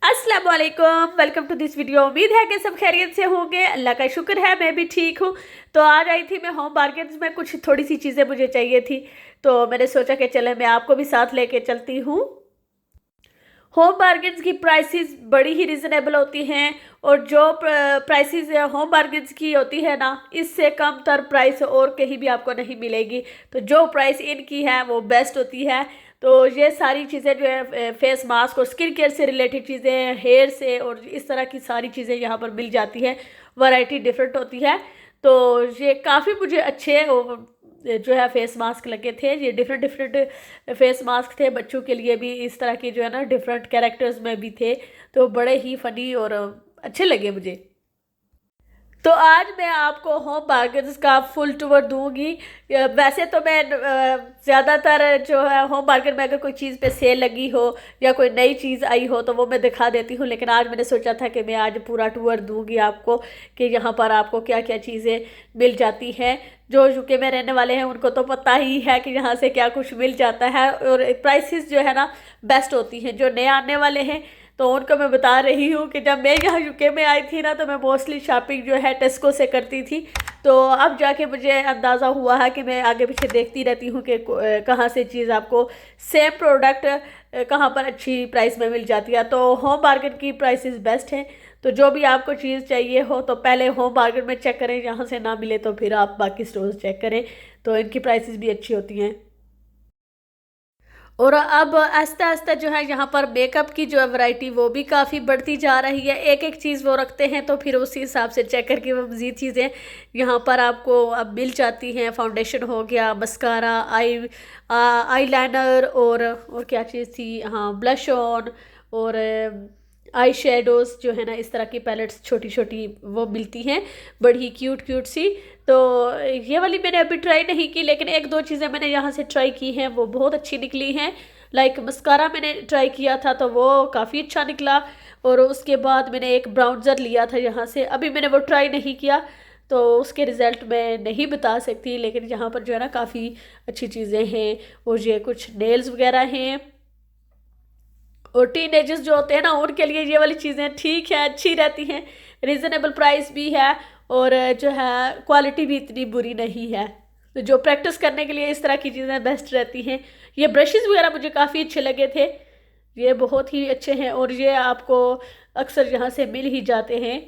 अस्सलाम वालेकुम, welcome to this video. उम्मीद है कि सब खैरियत से होंगे। अल्लाह का शुक्र है मैं भी ठीक हूँ। तो आज आई थी मैं होम मार्केट्स में, कुछ थोड़ी सी चीज़ें मुझे चाहिए थी, तो मैंने सोचा कि चले मैं आपको भी साथ लेके चलती हूँ। होम मार्केट्स की प्राइसेस बड़ी ही रिजनेबल होती हैं और जो प्राइसेस होम मार्केट्स की होती है ना, इससे कम तर प्राइस और कहीं भी आपको नहीं मिलेगी। तो जो प्राइस इनकी है वो बेस्ट होती है। तो ये सारी चीज़ें जो है फेस मास्क और स्किन केयर से रिलेटेड चीज़ें, हेयर से और इस तरह की सारी चीज़ें यहाँ पर मिल जाती है। वैरायटी डिफरेंट होती है। तो ये काफ़ी मुझे अच्छे जो है फेस मास्क लगे थे। ये डिफरेंट डिफरेंट फेस मास्क थे, बच्चों के लिए भी इस तरह के जो है ना डिफरेंट कैरेक्टर्स में भी थे। तो बड़े ही फनी और अच्छे लगे मुझे। तो आज मैं आपको होम मार्केट्स का फुल टूर दूंगी। वैसे तो मैं ज़्यादातर जो है होम मार्केट में अगर कोई चीज़ पे सेल लगी हो या कोई नई चीज़ आई हो तो वो मैं दिखा देती हूँ, लेकिन आज मैंने सोचा था कि मैं आज पूरा टूर दूंगी आपको कि यहाँ पर आपको क्या क्या चीज़ें मिल जाती हैं। जो यूके में रहने वाले हैं उनको तो पता ही है कि यहाँ से क्या कुछ मिल जाता है और प्राइसेस जो है ना बेस्ट होती हैं। जो नए आने वाले हैं तो उनको मैं बता रही हूँ कि जब मैं यहाँ यूके में आई थी ना, तो मैं मोस्टली शॉपिंग जो है टेस्को से करती थी। तो अब जाके मुझे अंदाज़ा हुआ है कि मैं आगे पीछे देखती रहती हूँ कि कहाँ से चीज़ आपको सेम प्रोडक्ट कहाँ पर अच्छी प्राइस में मिल जाती है। तो होम मार्केट की प्राइसेस बेस्ट हैं। तो जो भी आपको चीज़ चाहिए हो तो पहले होम मार्केट में चेक करें, यहाँ से ना मिले तो फिर आप बाकी स्टोर्स चेक करें। तो इनकी प्राइसेस भी अच्छी होती हैं। और अब आहिस्ता आहिस्ता जो है यहाँ पर मेकअप की जो है वैरायटी वो भी काफ़ी बढ़ती जा रही है। एक एक चीज़ वो रखते हैं तो फिर उसी हिसाब से चेक करके वो मज़ीद चीज़ें यहाँ पर आपको अब मिल जाती हैं। फाउंडेशन हो गया, मस्कारा, आई लाइनर और क्या चीज़ थी, हाँ ब्लश ऑन और आई शेडोज़ जो है ना, इस तरह की पैलेट्स छोटी छोटी वो मिलती हैं, बड़ी क्यूट क्यूट सी। तो ये वाली मैंने अभी ट्राई नहीं की, लेकिन एक दो चीज़ें मैंने यहाँ से ट्राई की हैं, वो बहुत अच्छी निकली हैं। लाइक मस्कारा मैंने ट्राई किया था तो वो काफ़ी अच्छा निकला। और उसके बाद मैंने एक ब्राउन्जर लिया था यहाँ से, अभी मैंने वो ट्राई नहीं किया तो उसके रिज़ल्ट मैं नहीं बता सकती, लेकिन यहाँ पर जो है ना काफ़ी अच्छी चीज़ें हैं। और ये कुछ नेल्स वगैरह हैं और टीनेजर्स जो होते हैं ना उनके लिए ये वाली चीज़ें ठीक है, अच्छी रहती हैं। रिजनेबल प्राइस भी है और जो है क्वालिटी भी इतनी बुरी नहीं है। तो जो प्रैक्टिस करने के लिए इस तरह की चीज़ें बेस्ट रहती हैं। ये ब्रशेस वगैरह मुझे काफ़ी अच्छे लगे थे, ये बहुत ही अच्छे हैं और ये आपको अक्सर यहाँ से मिल ही जाते हैं।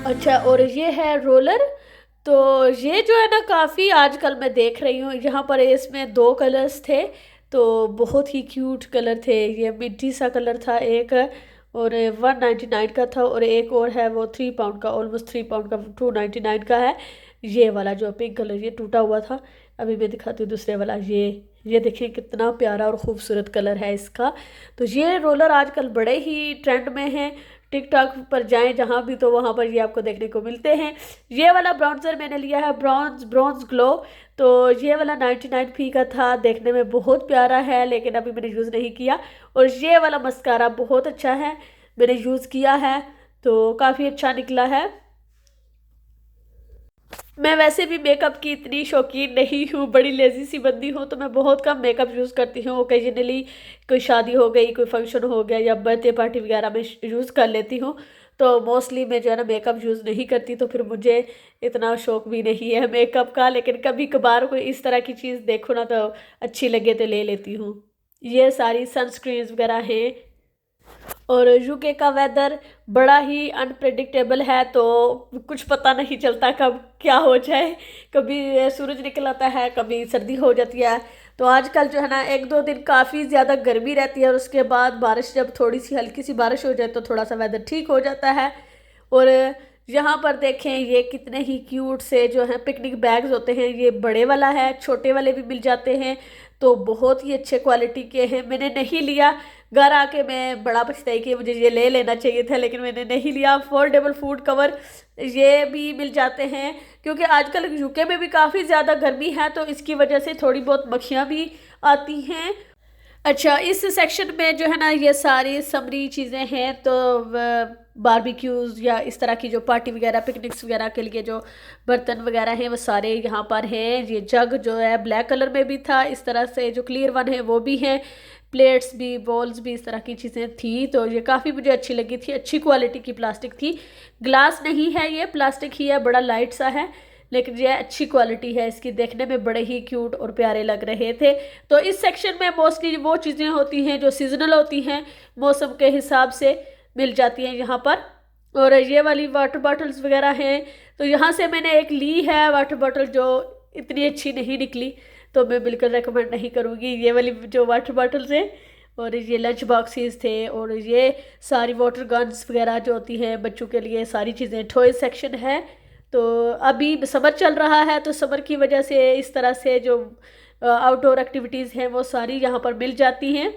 अच्छा, और ये है रोलर। तो ये जो है ना काफ़ी आजकल मैं देख रही हूँ यहाँ पर, इसमें दो कलर्स थे तो बहुत ही क्यूट कलर थे। ये मिट्टी सा कलर था एक, और 199 का था, और एक और है वो 3 पाउंड का, ऑलमोस्ट 3 पाउंड का, 299 का है। ये वाला जो पिंक कलर ये टूटा हुआ था। अभी मैं दिखाती हूँ दूसरे वाला। ये देखिए कितना प्यारा और ख़ूबसूरत कलर है इसका। तो ये रोलर आजकल बड़े ही ट्रेंड में हैं। टिकटॉक पर जाएं जहाँ भी तो वहाँ पर ये आपको देखने को मिलते हैं। ये वाला ब्राउन्जर मैंने लिया है, ब्रॉन्ज ग्लो। तो ये वाला 99p का था, देखने में बहुत प्यारा है, लेकिन अभी मैंने यूज़ नहीं किया। और ये वाला मस्कारा बहुत अच्छा है, मैंने यूज़ किया है तो काफ़ी अच्छा निकला है। मैं वैसे भी मेकअप की इतनी शौकीन नहीं हूँ, बड़ी लेज़ी सी बंदी हूँ, तो मैं बहुत कम मेकअप यूज़ करती हूँ। ओकेजनली कोई शादी हो गई, कोई फंक्शन हो गया या बर्थडे पार्टी वगैरह में यूज़ कर लेती हूँ। तो मोस्टली मैं जो है ना मेकअप यूज़ नहीं करती, तो फिर मुझे इतना शौक भी नहीं है मेकअप का। लेकिन कभी कभार कोई इस तरह की चीज़ देखो ना तो अच्छी लगे तो ले लेती हूँ। ये सारी सनस्क्रीन्स वगैरह हैं। और यूके का वेदर बड़ा ही अनप्रेडिक्टेबल है, तो कुछ पता नहीं चलता कब क्या हो जाए। कभी सूरज निकल आता है, कभी सर्दी हो जाती है। तो आजकल जो है ना एक दो दिन काफ़ी ज़्यादा गर्मी रहती है और उसके बाद बारिश, जब थोड़ी सी हल्की सी बारिश हो जाए तो थोड़ा सा वेदर ठीक हो जाता है। और यहाँ पर देखें ये कितने ही क्यूट से जो हैं पिकनिक बैग्स होते हैं। ये बड़े वाला है, छोटे वाले भी मिल जाते हैं। तो बहुत ही अच्छे क्वालिटी के हैं। मैंने नहीं लिया, घर आके मैं बड़ा पछताई कि मुझे ये ले लेना चाहिए था, लेकिन मैंने नहीं लिया। फोल्डेबल फूड कवर ये भी मिल जाते हैं, क्योंकि आजकल यूके में भी काफ़ी ज़्यादा गर्मी है तो इसकी वजह से थोड़ी बहुत मक्खियाँ भी आती हैं। अच्छा, इस सेक्शन में जो है ना ये सारी समरी चीज़ें हैं, तो बारबेक्यूज़ या इस तरह की जो पार्टी वगैरह पिकनिक्स वगैरह के लिए जो बर्तन वगैरह हैं वो सारे यहाँ पर हैं। ये जग जो है ब्लैक कलर में भी था, इस तरह से जो क्लियर वन है वो भी हैं, प्लेट्स भी, बॉल्स भी, इस तरह की चीज़ें थी। तो ये काफ़ी मुझे अच्छी लगी थी, अच्छी क्वालिटी की प्लास्टिक थी। ग्लास नहीं है ये, प्लास्टिक ही है, बड़ा लाइट सा है, लेकिन ये अच्छी क्वालिटी है इसकी, देखने में बड़े ही क्यूट और प्यारे लग रहे थे। तो इस सेक्शन में मोस्टली वो चीज़ें होती हैं जो सीजनल होती हैं, मौसम के हिसाब से मिल जाती हैं यहाँ पर। और ये वाली वाटर बॉटल्स वगैरह हैं, तो यहाँ से मैंने एक ली है वाटर बॉटल जो इतनी अच्छी नहीं निकली, तो मैं बिल्कुल रेकमेंड नहीं करूँगी ये वाली जो वाटर बॉटल्स हैं। और ये लंच बॉक्सेस थे, और ये सारी वाटर गन्स वगैरह जो होती हैं बच्चों के लिए, सारी चीज़ें। टॉय सेक्शन है, तो अभी समर चल रहा है, तो समर की वजह से इस तरह से जो आउटडोर एक्टिविटीज़ हैं वो सारी यहाँ पर मिल जाती हैं।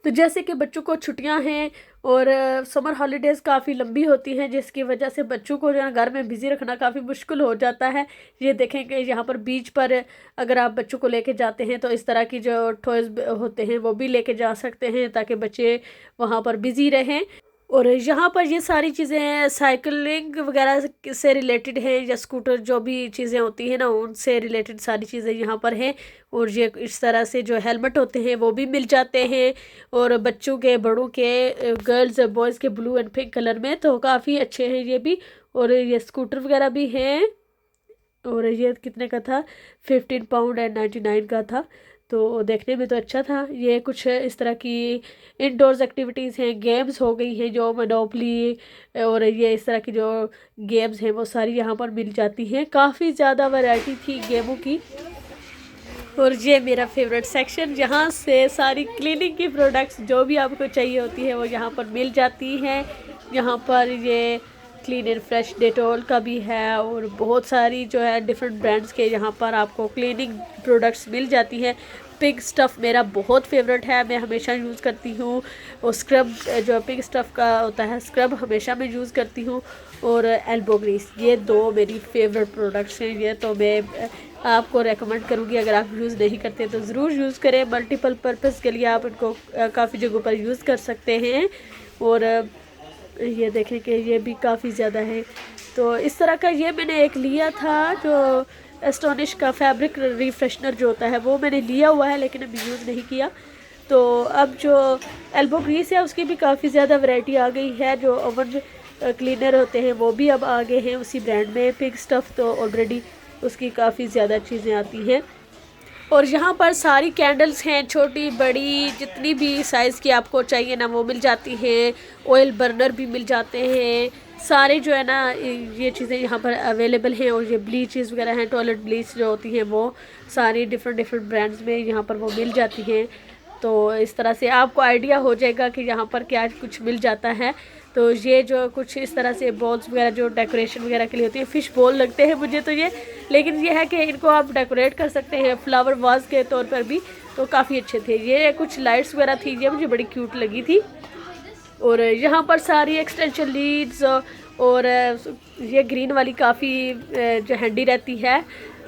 तो जैसे कि बच्चों को छुट्टियां हैं और समर हॉलीडेज़ काफ़ी लंबी होती हैं, जिसकी वजह से बच्चों को जो है घर में बिज़ी रखना काफ़ी मुश्किल हो जाता है। ये देखें कि यहाँ पर बीच पर अगर आप बच्चों को लेके जाते हैं तो इस तरह की जो टॉयज़ होते हैं वो भी लेके जा सकते हैं, ताकि बच्चे वहाँ पर बिज़ी रहें। और यहाँ पर ये सारी चीज़ें साइकिलिंग वगैरह से रिलेटेड हैं, या स्कूटर जो भी चीज़ें होती हैं ना उनसे रिलेटेड सारी चीज़ें यहाँ पर हैं। और ये इस तरह से जो हेलमेट होते हैं वो भी मिल जाते हैं, और बच्चों के, बड़ों के, गर्ल्स बॉयज़ के ब्लू एंड पिंक कलर में, तो काफ़ी अच्छे हैं ये भी। और ये स्कूटर वगैरह भी हैं, और ये कितने का था, 15 पाउंड 99 का था। तो देखने में तो अच्छा था। ये कुछ इस तरह की इंडोर्स एक्टिविटीज़ हैं, गेम्स हो गई हैं जो मोनोपोली, और ये इस तरह की जो गेम्स हैं वो सारी यहाँ पर मिल जाती हैं। काफ़ी ज़्यादा वैरायटी थी गेमों की। और ये मेरा फेवरेट सेक्शन, जहाँ से सारी क्लीनिंग की प्रोडक्ट्स जो भी आपको चाहिए होती है वो यहाँ पर मिल जाती हैं। यहाँ पर ये क्लीन एंड फ्रेश डेटॉल का भी है, और बहुत सारी जो है डिफरेंट ब्रांड्स के यहाँ पर आपको क्लीनिंग प्रोडक्ट्स मिल जाती हैं। पिग स्टफ़ मेरा बहुत फेवरेट है, मैं हमेशा यूज़ करती हूँ। और स्क्रब जो पिग स्टफ़ का होता है स्क्रब हमेशा मैं यूज़ करती हूँ। और एल्बो ग्रीस, ये दो मेरी फेवरेट प्रोडक्ट्स हैं। ये तो मैं आपको रेकमेंड करूँगी, अगर आप यूज़ नहीं करते तो ज़रूर यूज़ करें। मल्टीपल पर्पज़ के लिए आप इनको काफ़ी जगहों पर यूज़ कर सकते हैं। और ये देखें कि ये भी काफ़ी ज़्यादा है। तो इस तरह का ये मैंने एक लिया था, जो एस्टोनिश का फैब्रिक रिफ्रेशनर जो होता है वो मैंने लिया हुआ है, लेकिन अभी यूज़ नहीं किया। तो अब जो एल्बो ग्रीस है उसकी भी काफ़ी ज़्यादा वैरायटी आ गई है। जो ओवन क्लीनर होते हैं वो भी अब आ गए हैं उसी ब्रांड में। पिग स्टफ़ तो ऑलरेडी उसकी काफ़ी ज़्यादा चीज़ें आती हैं। और यहाँ पर सारी कैंडल्स हैं, छोटी बड़ी जितनी भी साइज़ की आपको चाहिए ना वो मिल जाती हैं। ऑयल बर्नर भी मिल जाते हैं, सारे जो है ना ये चीज़ें यहाँ पर अवेलेबल हैं। और ये ब्लीचेस वगैरह हैं, टॉयलेट ब्लीच जो होती हैं वो सारी डिफरेंट ब्रांड्स में यहाँ पर वो मिल जाती हैं। तो इस तरह से आपको आइडिया हो जाएगा कि यहाँ पर क्या कुछ मिल जाता है। तो ये जो कुछ इस तरह से बॉल्स वगैरह जो डेकोरेशन वगैरह के लिए होती है, फ़िश बॉल लगते हैं मुझे तो ये, लेकिन ये है कि इनको आप डेकोरेट कर सकते हैं फ्लावर वाज के तौर पर भी, तो काफ़ी अच्छे थे। ये कुछ लाइट्स वगैरह थी, ये मुझे बड़ी क्यूट लगी थी। और यहाँ पर सारी एक्सटेंशन लीड्स, और ये ग्रीन वाली काफ़ी जो हैंडी रहती है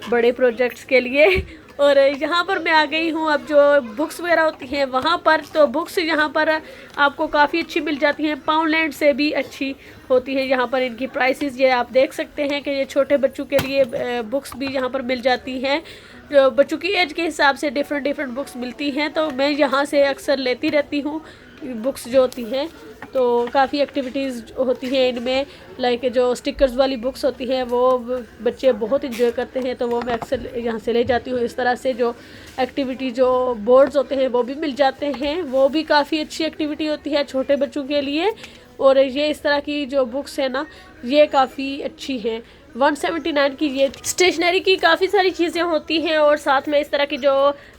बड़े प्रोजेक्ट्स के लिए। और यहाँ पर मैं आ गई हूँ अब जो बुक्स वगैरह होती हैं वहाँ पर। तो बुक्स यहाँ पर आपको काफ़ी अच्छी मिल जाती हैं, पाउंडलैंड से भी अच्छी होती है यहाँ पर इनकी प्राइसेस। ये आप देख सकते हैं कि ये छोटे बच्चों के लिए बुक्स भी यहाँ पर मिल जाती हैं, जो बच्चों की एज के हिसाब से डिफरेंट बुक्स मिलती हैं। तो मैं यहाँ से अक्सर लेती रहती हूँ बुक्स जो होती हैं। तो काफ़ी एक्टिविटीज़ होती हैं इनमें, लाइक जो स्टिकर्स वाली बुक्स होती हैं वो बच्चे बहुत इंजॉय करते हैं, तो वो मैं अक्सर यहाँ से ले जाती हूँ। इस तरह से जो एक्टिविटी जो बोर्ड्स होते हैं वो भी मिल जाते हैं, वो भी काफ़ी अच्छी एक्टिविटी होती है छोटे बच्चों के लिए। और ये इस तरह की जो बुक्स है ना ये काफ़ी अच्छी हैं। 179 की ये स्टेशनरी की काफ़ी सारी चीज़ें होती हैं, और साथ में इस तरह की जो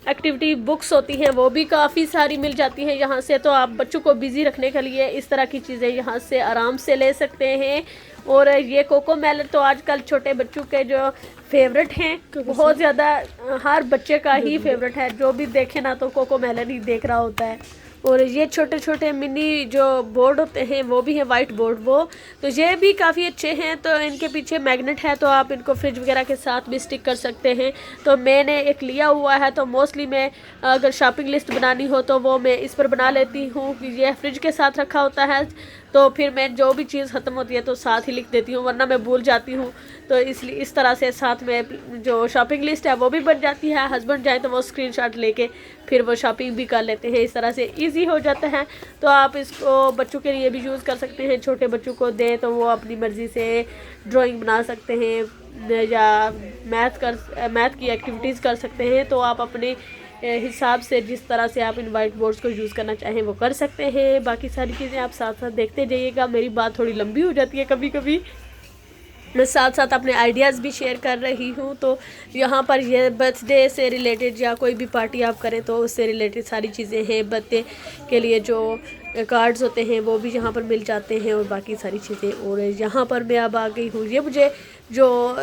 एक्टिविटी बुक्स होती हैं वो भी काफ़ी सारी मिल जाती हैं यहाँ से। तो आप बच्चों को बिज़ी रखने के लिए इस तरह की चीज़ें यहाँ से आराम से ले सकते हैं। और ये कोको मेलन तो आजकल छोटे बच्चों के जो फेवरेट हैं, बहुत ज़्यादा हर बच्चे का ही फेवरेट है, जो भी देखे ना तो कोको मेलन ही देख रहा होता है। और ये छोटे छोटे मिनी जो बोर्ड होते हैं वो भी है, वाइट बोर्ड वो, तो ये भी काफ़ी अच्छे हैं। तो इनके पीछे मैग्नेट है, तो आप इनको फ्रिज वगैरह के साथ भी स्टिक कर सकते हैं। तो मैंने एक लिया हुआ है, तो मोस्टली मैं अगर शॉपिंग लिस्ट बनानी हो तो वो मैं इस पर बना लेती हूँ। ये फ्रिज के साथ रखा होता है, तो फिर मैं जो भी चीज़ ख़त्म होती है तो साथ ही लिख देती हूँ, वरना मैं भूल जाती हूँ। तो इसलिए इस तरह से साथ में जो शॉपिंग लिस्ट है वो भी बन जाती है। हस्बैंड जाए तो वो स्क्रीनशॉट लेके फिर वो शॉपिंग भी कर लेते हैं। इस तरह से इजी हो जाता है। तो आप इसको बच्चों के लिए भी यूज़ कर सकते हैं। छोटे बच्चों को दें तो वो अपनी मर्ज़ी से ड्राइंग बना सकते हैं या मैथ की एक्टिविटीज़ कर सकते हैं। तो आप अपने हिसाब से जिस तरह से आप इन वाइट बोर्ड्स को यूज़ करना चाहें वो कर सकते हैं। बाकी सारी चीज़ें आप साथ साथ देखते जाइएगा। मेरी बात थोड़ी लंबी हो जाती है कभी कभी, मैं साथ साथ अपने आइडियाज़ भी शेयर कर रही हूँ। तो यहाँ पर ये बर्थडे से रिलेटेड या कोई भी पार्टी आप करें तो उससे रिलेटेड सारी चीज़ें हैं। बर्थडे के लिए जो कार्ड्स होते हैं वो भी यहाँ पर मिल जाते हैं और बाकी सारी चीज़ें। और यहाँ पर मैं अब आ गई हूँ, ये मुझे जो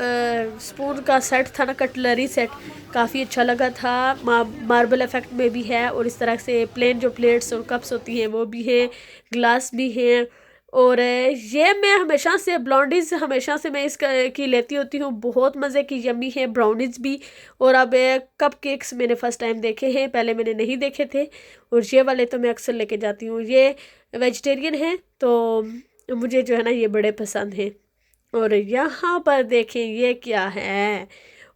स्पून का सेट था ना, कटलरी सेट, काफ़ी अच्छा लगा था। मार्बल इफ़ेक्ट में भी है और इस तरह से प्लेन जो प्लेट्स और कप्स होती हैं वो भी हैं, ग्लास भी हैं। और ये मैं हमेशा से ब्लॉन्डीज़ हमेशा से मैं की लेती होती हूँ, बहुत मज़े की यम्मी है ब्राउनीज़ भी। और अब कप केक्स मैंने फ़र्स्ट टाइम देखे हैं, पहले मैंने नहीं देखे थे। और ये वाले तो मैं अक्सर लेके जाती हूँ। ये वेजिटेरियन हैं तो मुझे जो है ना ये बड़े पसंद हैं। और यहाँ पर देखें ये क्या है,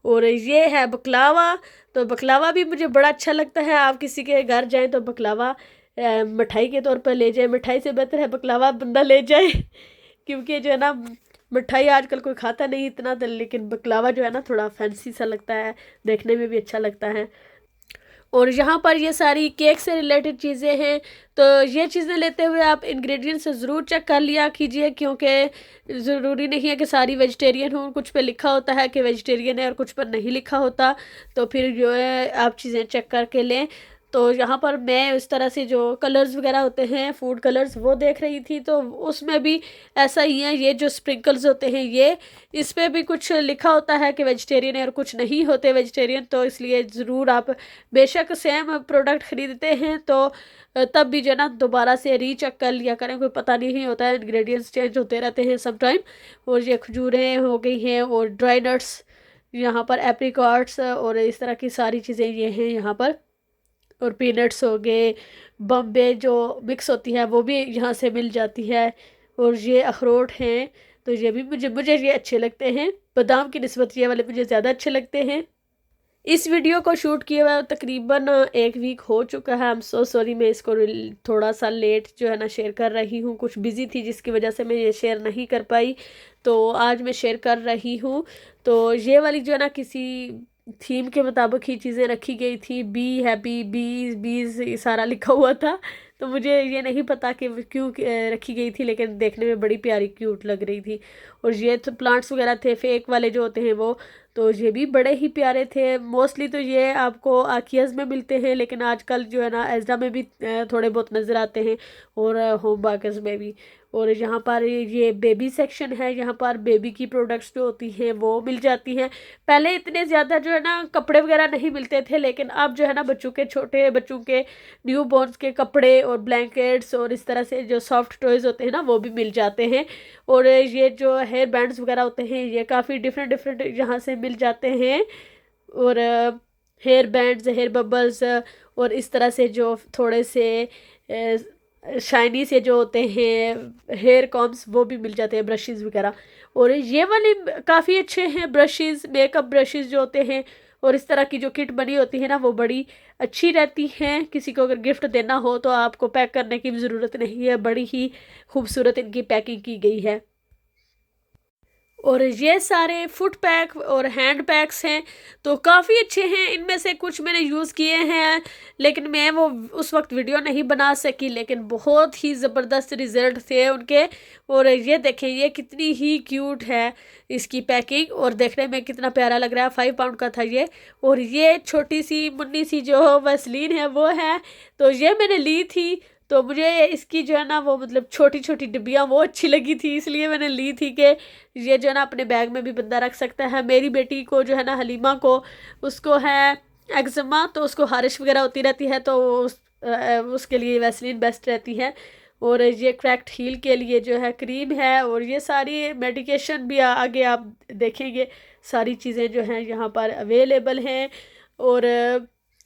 और ये है बकलावा। तो बकलावा भी मुझे बड़ा अच्छा लगता है। आप किसी के घर जाएं तो बकलावा मिठाई के तौर पर ले जाए, मिठाई से बेहतर है बकलावा बंदा ले जाए क्योंकि जो है ना मिठाई आजकल कोई खाता नहीं इतना, तो लेकिन बकलावा जो है ना थोड़ा फैंसी सा लगता है, देखने में भी अच्छा लगता है। और यहाँ पर ये सारी केक से रिलेटेड चीज़ें हैं। तो ये चीज़ें लेते हुए आप इंग्रेडिएंट्स ज़रूर चेक कर लिया कीजिए, क्योंकि ज़रूरी नहीं है कि सारी वेजिटेरियन हो। कुछ पे लिखा होता है कि वेजिटेरियन है और कुछ पर नहीं लिखा होता, तो फिर जो है आप चीज़ें चेक करके लें। तो यहाँ पर मैं इस तरह से जो कलर्स वगैरह होते हैं, फूड कलर्स, वो देख रही थी। तो उसमें भी ऐसा ही है, ये जो स्प्रिंकल्स होते हैं ये, इस पर भी कुछ लिखा होता है कि वेजिटेरियन है और कुछ नहीं होते वेजिटेरियन। तो इसलिए ज़रूर आप बेशक सेम प्रोडक्ट ख़रीदते हैं तो तब भी जो है ना दोबारा से रीचेक कर लिया करें, कोई पता नहीं होता है, इंग्रेडिएंट्स चेंज होते रहते हैं सम टाइम। और ये खजूरें हो गई हैं और ड्राई नट्स, यहाँ पर एप्रिकॉट्स और इस तरह की सारी चीज़ें ये हैं यहाँ पर। और पीनट्स हो गए, बम्बे जो मिक्स होती है वो भी यहाँ से मिल जाती है। और ये अखरोट हैं, तो ये भी मुझे ये अच्छे लगते हैं। बादाम की निस्बत ये वाले मुझे ज़्यादा अच्छे लगते हैं। इस वीडियो को शूट किए हुआ तकरीबन 1 वीक हो चुका है। आई एम सो सॉरी, मैं इसको थोड़ा सा लेट जो है ना शेयर कर रही हूँ, कुछ बिज़ी थी जिसकी वजह से मैं ये शेयर नहीं कर पाई। तो आज मैं शेयर कर रही हूँ। तो ये वाली जो है ना किसी थीम के मुताबिक ही चीज़ें रखी गई थी। बी हैप्पी, बीज ये सारा लिखा हुआ था। तो मुझे ये नहीं पता कि क्यों रखी गई थी, लेकिन देखने में बड़ी प्यारी क्यूट लग रही थी। और ये तो प्लांट्स वगैरह थे फेक वाले जो होते हैं वो, तो ये भी बड़े ही प्यारे थे। मोस्टली तो ये आपको आकियाज़ में मिलते हैं, लेकिन आजकल जो है ना एज़रा में भी थोड़े बहुत नज़र आते हैं और होम बाकर्स में भी। और यहाँ पर ये बेबी सेक्शन है, यहाँ पर बेबी की प्रोडक्ट्स जो होती हैं वो मिल जाती हैं। पहले इतने ज़्यादा जो है ना कपड़े वगैरह नहीं मिलते थे, लेकिन अब जो है ना बच्चों के, छोटे बच्चों के न्यू बॉर्न्स के कपड़े और ब्लैंकेट्स और इस तरह से जो सॉफ्ट टॉयज़ होते हैं ना वो भी मिल जाते हैं। और ये जो हेयर बैंड्स वगैरह होते हैं ये काफ़ी डिफरेंट यहाँ से मिल जाते हैं। और हेयर बैंड्स, हेयर बबल्स और इस तरह से जो थोड़े से शाइनी से जो होते हैं हेयर कॉम्स वो भी मिल जाते हैं, ब्रशेज़ वगैरह। और ये वाले काफ़ी अच्छे हैं ब्रशेज़, मेकअप ब्रशेज़ जो होते हैं। और इस तरह की जो किट बनी होती है ना वो बड़ी अच्छी रहती हैं। किसी को अगर गिफ्ट देना हो तो आपको पैक करने की भी ज़रूरत नहीं है, बड़ी ही खूबसूरत इनकी पैकिंग की गई है। और ये सारे फुट पैक और हैंड पैक्स हैं, तो काफ़ी अच्छे हैं। इनमें से कुछ मैंने यूज़ किए हैं, लेकिन मैं वो उस वक्त वीडियो नहीं बना सकी, लेकिन बहुत ही ज़बरदस्त रिज़ल्ट थे उनके। और ये देखें ये कितनी ही क्यूट है इसकी पैकिंग, और देखने में कितना प्यारा लग रहा है। 5 पाउंड का था ये। और ये छोटी सी मुन्नी सी जो वैसलीन है वो है, तो ये मैंने ली थी। तो मुझे इसकी जो है ना वो मतलब छोटी छोटी डिब्बियाँ वो अच्छी लगी थी, इसलिए मैंने ली थी कि ये जो है ना अपने बैग में भी बंदा रख सकता है। मेरी बेटी को जो है ना हलीमा को, उसको है एक्जिमा, तो उसको हारिश वगैरह होती रहती है, तो उसके लिए वैसलीन बेस्ट रहती है। और ये क्रैक्ड हील के लिए जो है क्रीम है। और ये सारी मेडिकेशन भी आगे आप देखेंगे, सारी चीज़ें जो हैं यहाँ पर अवेलेबल हैं। और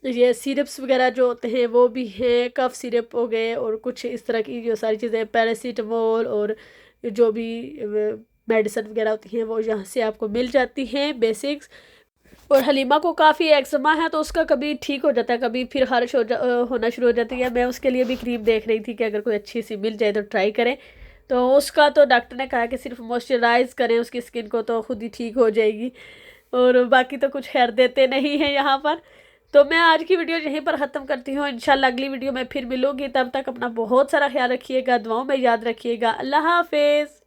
ये सिरप्स वगैरह जो होते हैं वो भी हैं, कफ सिरप हो गए और कुछ इस तरह की जो सारी चीज़ें, पैरासीटामोल और जो भी मेडिसिन वगैरह होती हैं वो यहाँ से आपको मिल जाती हैं बेसिक्स। और हलीमा को काफ़ी एक्समा है तो उसका कभी ठीक हो जाता है, कभी फिर खारिश होना शुरू हो जाती है। मैं उसके लिए भी क्रीम देख रही थी कि अगर कोई अच्छी सी मिल जाए तो ट्राई करें। तो उसका तो डॉक्टर ने कहा कि सिर्फ मॉइस्चराइज करें उसकी स्किन को तो खुद ही ठीक हो जाएगी, और बाकी तो कुछ खैर देते नहीं हैं यहाँ पर। तो मैं आज की वीडियो यहीं पर ख़त्म करती हूँ। इंशाल्लाह अगली वीडियो में फिर मिलूंगी, तब तक अपना बहुत सारा ख्याल रखिएगा, दुआओं में याद रखिएगा। अल्लाह हाफिज़।